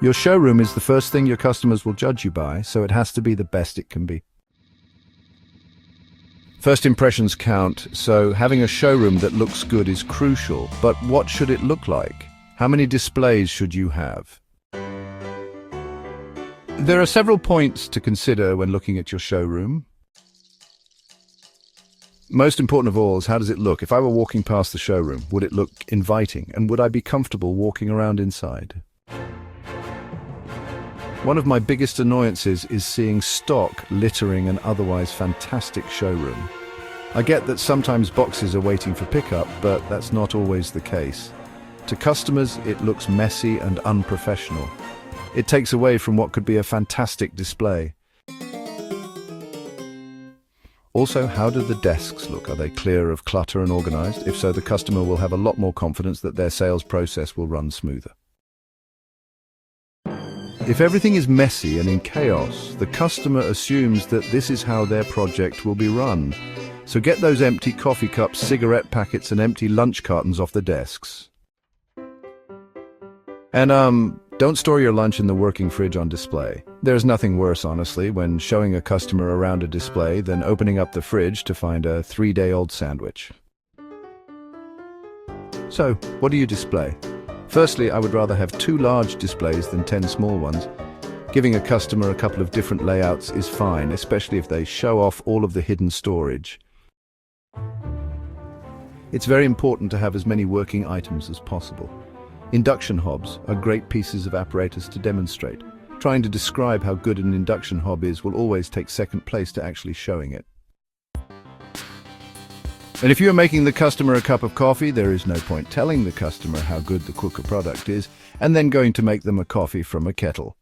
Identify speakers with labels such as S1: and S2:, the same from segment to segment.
S1: Your showroom is the first thing your customers will judge you by, so it has to be the best it can be. First impressions count, so having a showroom that looks good is crucial. But what should it look like? How many displays should you have? There are several points to consider when looking at your showroom. Most important of all is, how does it look? If I were walking past the showroom, would it look inviting, and would I be comfortable walking around inside? One of my biggest annoyances is seeing stock littering an otherwise fantastic showroom. I get that sometimes boxes are waiting for pickup, but that's not always the case. To customers, it looks messy and unprofessional. It takes away from what could be a fantastic display. Also, how do the desks look? Are they clear of clutter and organized? If so, the customer will have a lot more confidence that their sales process will run smoother. If everything is messy and in chaos, the customer assumes that this is how their project will be run. So get those empty coffee cups, cigarette packets, and empty lunch cartons off the desks. And don't store your lunch in the working fridge on display. There's nothing worse, honestly, when showing a customer around a display than opening up the fridge to find a 3-day-old sandwich. So, what do you display? Firstly, I would rather have 2 large displays than 10 small ones. Giving a customer a couple of different layouts is fine, especially if they show off all of the hidden storage. It's very important to have as many working items as possible. Induction hobs are great pieces of apparatus to demonstrate. Trying to describe how good an induction hob is will always take second place to actually showing it. And if you're making the customer a cup of coffee, there is no point telling the customer how good the cooker product is and then going to make them a coffee from a kettle.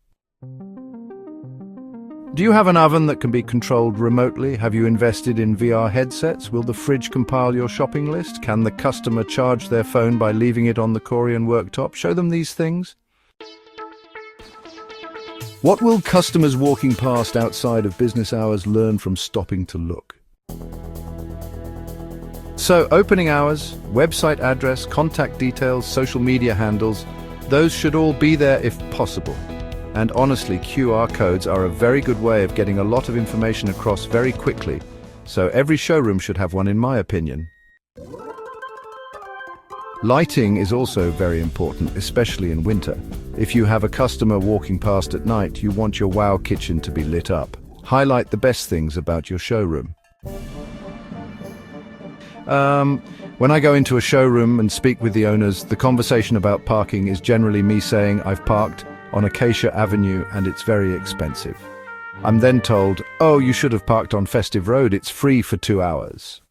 S1: Do you have an oven that can be controlled remotely? Have you invested in VR headsets? Will the fridge compile your shopping list? Can the customer charge their phone by leaving it on the Korean worktop? Show them these things. What will customers walking past outside of business hours learn from stopping to look? So, opening hours, website address, contact details, social media handles, those should all be there if possible. And honestly, QR codes are a very good way of getting a lot of information across very quickly. So every showroom should have one, in my opinion. Lighting is also very important, especially in winter. If you have a customer walking past at night, you want your wow kitchen to be lit up. Highlight the best things about your showroom. When I go into a showroom and speak with the owners, the conversation about parking is generally me saying I've parked on Acacia Avenue and it's very expensive. I'm then told, oh, you should have parked on Festive Road, it's free for 2 hours.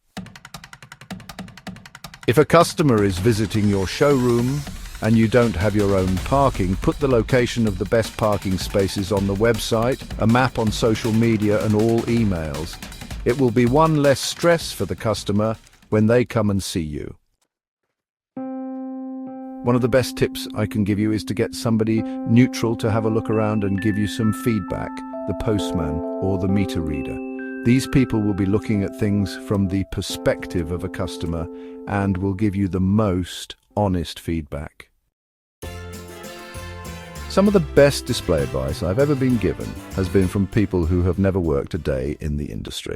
S1: If a customer is visiting your showroom and you don't have your own parking, put the location of the best parking spaces on the website, a map on social media and all emails. It will be one less stress for the customer when they come and see you. One of the best tips I can give you is to get somebody neutral to have a look around and give you some feedback, the postman or the meter reader. These people will be looking at things from the perspective of a customer and will give you the most honest feedback. Some of the best display advice I've ever been given has been from people who have never worked a day in the industry.